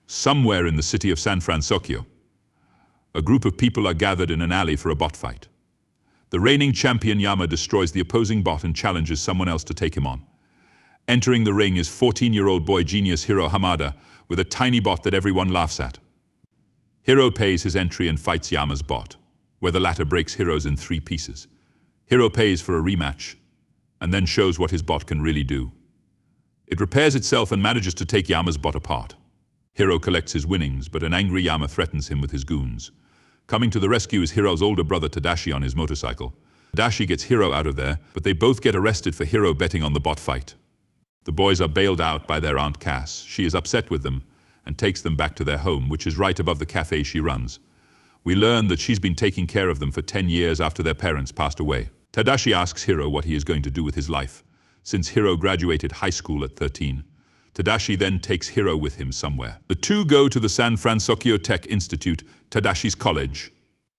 Somewhere in the city of San Francisco, a group of people are gathered in an alley for a bot fight. The reigning champion Yama destroys the opposing bot and challenges someone else to take him on. Entering the ring is 14-year-old boy genius Hiro Hamada with a tiny bot that everyone laughs at. Hiro pays his entry and fights Yama's bot, where the latter breaks Hiro's in 3 pieces. Hiro pays for a rematch and then shows what his bot can really do. It repairs itself and manages to take Yama's bot apart. Hiro collects his winnings, but an angry Yama threatens him with his goons. Coming to the rescue is Hiro's older brother Tadashi on his motorcycle. Tadashi gets Hiro out of there, but they both get arrested for Hiro betting on the bot fight. The boys are bailed out by their Aunt Cass. She is upset with them and takes them back to their home, which is right above the cafe she runs. We learn that she's been taking care of them for 10 years after their parents passed away. Tadashi asks Hiro what he is going to do with his life, since Hiro graduated high school at 13. Tadashi then takes Hiro with him somewhere. The two go to the San Francisco Tech Institute, Tadashi's college.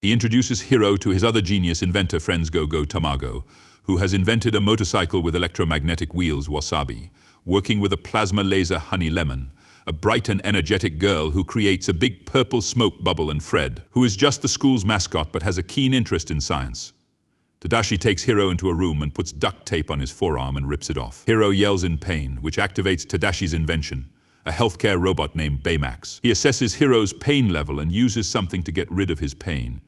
He introduces Hiro to his other genius inventor friends Go-Go Tamago, who has invented a motorcycle with electromagnetic wheels, Wasabi, working with a plasma laser Honey Lemon, a bright and energetic girl who creates a big purple smoke bubble, and Fred, who is just the school's mascot but has a keen interest in science. Tadashi takes Hiro into a room and puts duct tape on his forearm and rips it off. Hiro yells in pain, which activates Tadashi's invention, a healthcare robot named Baymax. He assesses Hiro's pain level and uses something to get rid of his pain.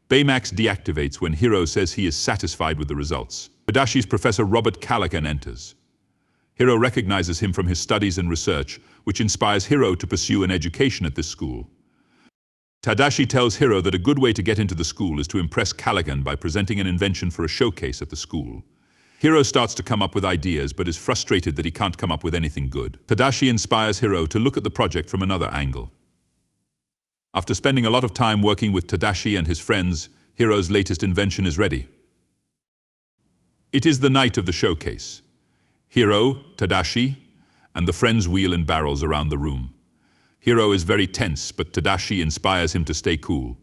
Baymax deactivates when Hiro says he is satisfied with the results. Tadashi's Professor Robert Callaghan enters. Hiro recognizes him from his studies and research, which inspires Hiro to pursue an education at this school. Tadashi tells Hiro that a good way to get into the school is to impress Callaghan by presenting an invention for a showcase at the school. Hiro starts to come up with ideas but is frustrated that he can't come up with anything good. Tadashi inspires Hiro to look at the project from another angle. After spending a lot of time working with Tadashi and his friends, Hiro's latest invention is ready. It is the night of the showcase. Hiro, Tadashi, and the friends wheel in barrels around the room. Hiro is very tense, but Tadashi inspires him to stay cool.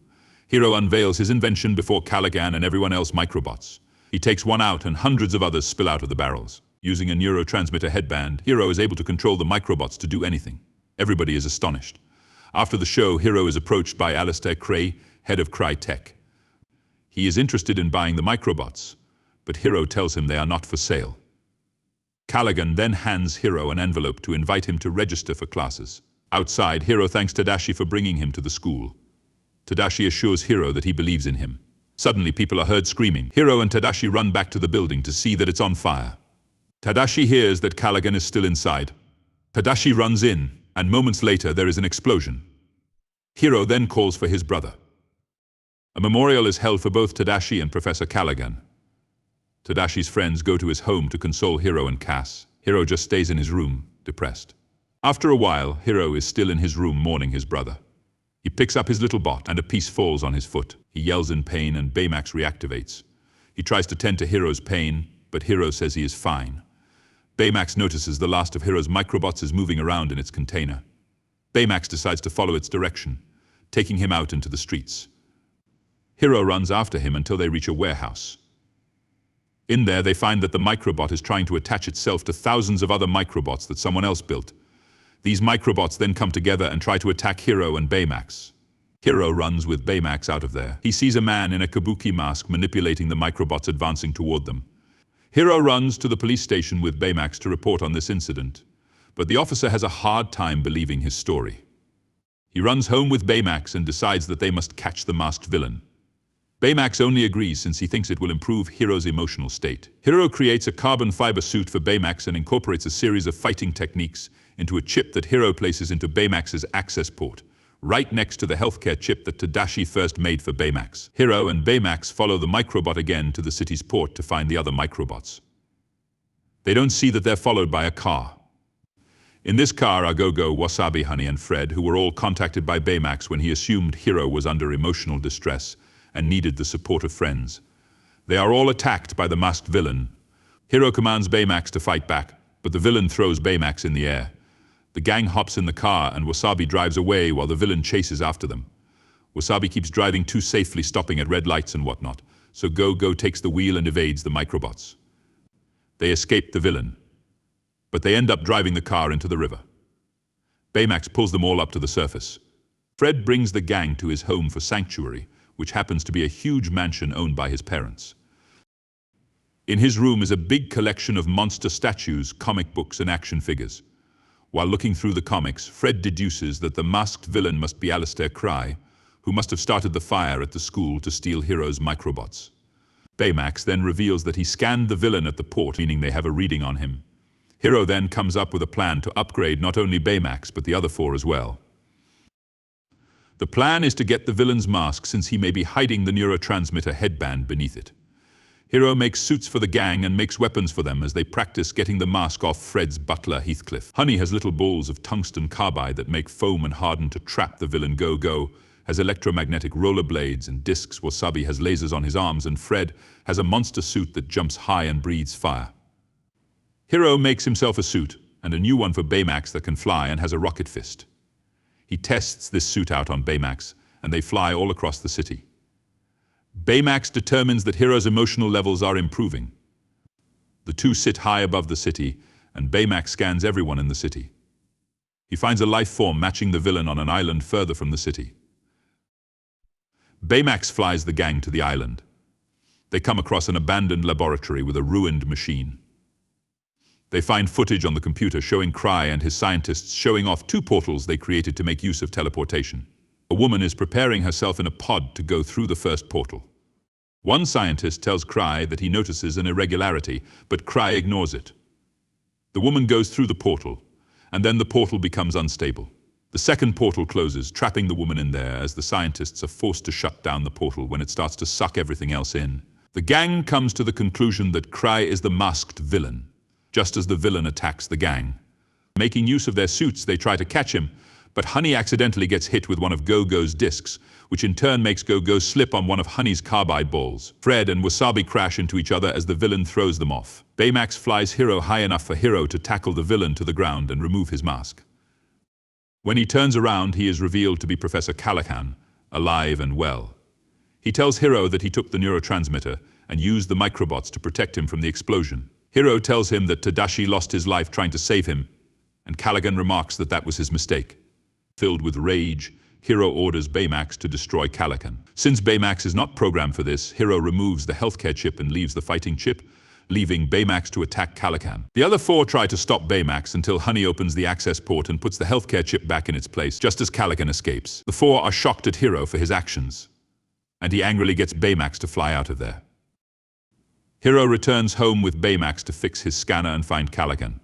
Hiro unveils his invention before Callaghan and everyone else Microbots. He takes one out and hundreds of others spill out of the barrels. Using a neurotransmitter headband, Hiro is able to control the Microbots to do anything. Everybody is astonished. After the show, Hiro is approached by Alistair Cray, head of Crytek. He is interested in buying the Microbots, but Hiro tells him they are not for sale. Callaghan then hands Hiro an envelope to invite him to register for classes. Outside, Hiro thanks Tadashi for bringing him to the school. Tadashi assures Hiro that he believes in him. Suddenly, people are heard screaming. Hiro and Tadashi run back to the building to see that it's on fire. Tadashi hears that Callaghan is still inside. Tadashi runs in, and moments later there is an explosion. Hiro then calls for his brother. A memorial is held for both Tadashi and Professor Callaghan. Tadashi's friends go to his home to console Hiro and Cass. Hiro just stays in his room, depressed. After a while, Hiro is still in his room mourning his brother. He picks up his little bot and a piece falls on his foot. He yells in pain and Baymax reactivates. He tries to tend to Hiro's pain, but Hiro says he is fine. Baymax notices the last of Hiro's Microbots is moving around in its container. Baymax decides to follow its direction, taking him out into the streets. Hiro runs after him until they reach a warehouse. In there, they find that the Microbot is trying to attach itself to thousands of other Microbots that someone else built. These Microbots then come together and try to attack Hiro and Baymax. Hiro runs with Baymax out of there. He sees a man in a kabuki mask manipulating the Microbots advancing toward them. Hiro runs to the police station with Baymax to report on this incident, but the officer has a hard time believing his story. He runs home with Baymax and decides that they must catch the masked villain. Baymax only agrees since he thinks it will improve Hiro's emotional state. Hiro creates a carbon fiber suit for Baymax and incorporates a series of fighting techniques into a chip that Hiro places into Baymax's access port, right next to the healthcare chip that Tadashi first made for Baymax. Hiro and Baymax follow the Microbot again to the city's port to find the other Microbots. They don't see that they're followed by a car. In this car are Go-Go, Wasabi, Honey, and Fred, who were all contacted by Baymax when he assumed Hiro was under emotional distress and needed the support of friends. They are all attacked by the masked villain. Hiro commands Baymax to fight back, but the villain throws Baymax in the air. The gang hops in the car and Wasabi drives away while the villain chases after them. Wasabi keeps driving too safely, stopping at red lights and whatnot, so Go-Go takes the wheel and evades the Microbots. They escape the villain, but they end up driving the car into the river. Baymax pulls them all up to the surface. Fred brings the gang to his home for sanctuary, which happens to be a huge mansion owned by his parents. In his room is a big collection of monster statues, comic books, and action figures. While looking through the comics, Fred deduces that the masked villain must be Alistair Cry, who must have started the fire at the school to steal Hero's Microbots. Baymax then reveals that he scanned the villain at the port, meaning they have a reading on him. Hero then comes up with a plan to upgrade not only Baymax, but the other four as well. The plan is to get the villain's mask, since he may be hiding the neurotransmitter headband beneath it. Hero makes suits for the gang and makes weapons for them as they practice getting the mask off Fred's butler, Heathcliff. Honey has little balls of tungsten carbide that make foam and harden to trap the villain Go-Go, has electromagnetic rollerblades and discs. Wasabi has lasers on his arms, and Fred has a monster suit that jumps high and breathes fire. Hero makes himself a suit, and a new one for Baymax that can fly and has a rocket fist. He tests this suit out on Baymax, and they fly all across the city. Baymax determines that Hero's emotional levels are improving. The two sit high above the city, and Baymax scans everyone in the city. He finds a life form matching the villain on an island further from the city. Baymax flies the gang to the island. They come across an abandoned laboratory with a ruined machine. They find footage on the computer showing Cry and his scientists showing off two portals they created to make use of teleportation. A woman is preparing herself in a pod to go through the first portal. One scientist tells Cry that he notices an irregularity, but Cry ignores it. The woman goes through the portal, and then the portal becomes unstable. The second portal closes, trapping the woman in there as the scientists are forced to shut down the portal when it starts to suck everything else in. The gang comes to the conclusion that Cry is the masked villain, just as the villain attacks the gang. Making use of their suits, they try to catch him, but Honey accidentally gets hit with one of Go-Go's discs, which in turn makes Go-Go slip on one of Honey's carbide balls. Fred and Wasabi crash into each other as the villain throws them off. Baymax flies Hero high enough for Hero to tackle the villain to the ground and remove his mask. When he turns around, he is revealed to be Professor Calican, alive and well. He tells Hero that he took the neurotransmitter and used the Microbots to protect him from the explosion. Hero tells him that Tadashi lost his life trying to save him, and Caligan remarks that that was his mistake. Filled with rage, Hero orders Baymax to destroy Calican. Since Baymax is not programmed for this, Hero removes the healthcare chip and leaves the fighting chip, leaving Baymax to attack Calican. The other four try to stop Baymax until Honey opens the access port and puts the healthcare chip back in its place, just as Calican escapes. The four are shocked at Hero for his actions, and he angrily gets Baymax to fly out of there. Hero returns home with Baymax to fix his scanner and find Calican.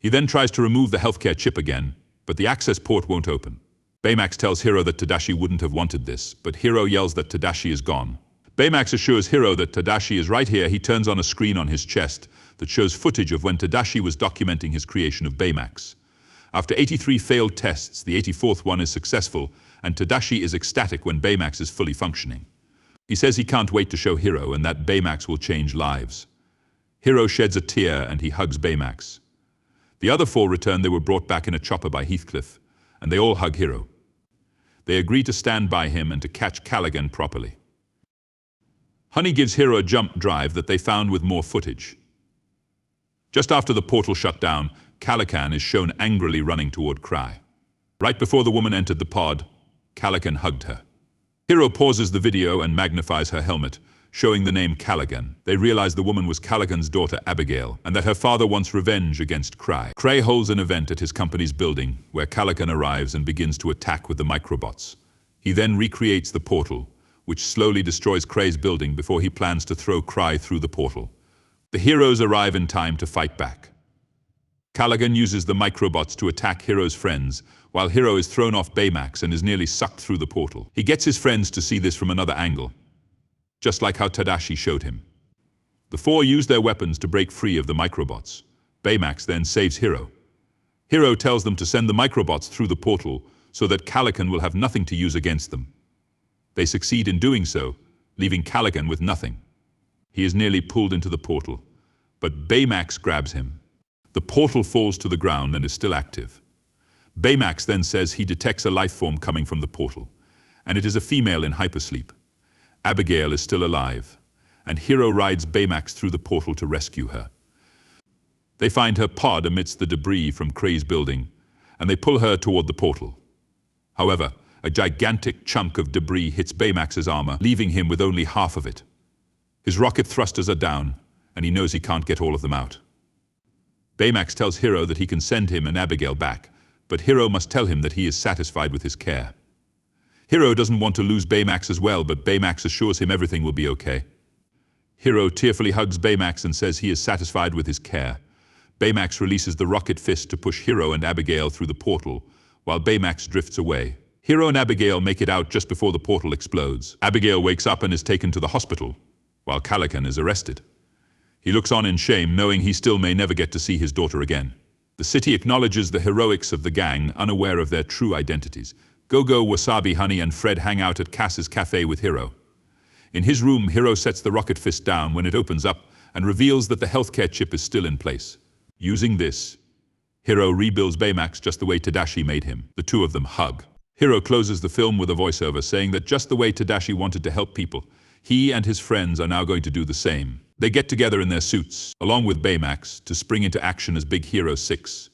He then tries to remove the healthcare chip again, but the access port won't open. Baymax tells Hero that Tadashi wouldn't have wanted this, but Hero yells that Tadashi is gone. Baymax assures Hero that Tadashi is right here. He turns on a screen on his chest that shows footage of when Tadashi was documenting his creation of Baymax. After 83 failed tests, the 84th one is successful, and Tadashi is ecstatic when Baymax is fully functioning. He says he can't wait to show Hero and that Baymax will change lives. Hero sheds a tear and he hugs Baymax. The other four return. They were brought back in a chopper by Heathcliff, and they all hug Hero. They agree to stand by him and to catch Caligan properly. Honey gives Hero a jump drive that they found with more footage. Just after the portal shut down, Calican is shown angrily running toward Cry. Right before the woman entered the pod, Calican hugged her. Hero pauses the video and magnifies her helmet, showing the name Caligan. They realize the woman was Caligan's daughter Abigail, and that her father wants revenge against Cry. Cry holds an event at his company's building, where Caligan arrives and begins to attack with the Microbots. He then recreates the portal, which slowly destroys Cray's building before he plans to throw Cry through the portal. The heroes arrive in time to fight back. Caligan uses the Microbots to attack Hero's friends, while Hero is thrown off Baymax and is nearly sucked through the portal. He gets his friends to see this from another angle, just like how Tadashi showed him. The four use their weapons to break free of the Microbots. Baymax then saves Hero. Hero tells them to send the Microbots through the portal so that Calican will have nothing to use against them. They succeed in doing so, leaving Calican with nothing. He is nearly pulled into the portal, but Baymax grabs him. The portal falls to the ground and is still active. Baymax then says he detects a life form coming from the portal, and it is a female in hypersleep. Abigail is still alive, and Hero rides Baymax through the portal to rescue her. They find her pod amidst the debris from Cray's building, and they pull her toward the portal. However, a gigantic chunk of debris hits Baymax's armor, leaving him with only half of it. His rocket thrusters are down, and he knows he can't get all of them out. Baymax tells Hero that he can send him and Abigail back, but Hero must tell him that he is satisfied with his care. Hero doesn't want to lose Baymax as well, but Baymax assures him everything will be okay. Hero tearfully hugs Baymax and says he is satisfied with his care. Baymax releases the rocket fist to push Hero and Abigail through the portal, while Baymax drifts away. Hero and Abigail make it out just before the portal explodes. Abigail wakes up and is taken to the hospital, while Calican is arrested. He looks on in shame, knowing he still may never get to see his daughter again. The city acknowledges the heroics of the gang, unaware of their true identities. Gogo, Wasabi, Honey, and Fred hang out at Cass's cafe with Hero. In his room, Hero sets the rocket fist down when it opens up and reveals that the healthcare chip is still in place. Using this, Hero rebuilds Baymax just the way Tadashi made him. The two of them hug. Hero closes the film with a voiceover saying that just the way Tadashi wanted to help people, he and his friends are now going to do the same. They get together in their suits, along with Baymax, to spring into action as Big Hero 6.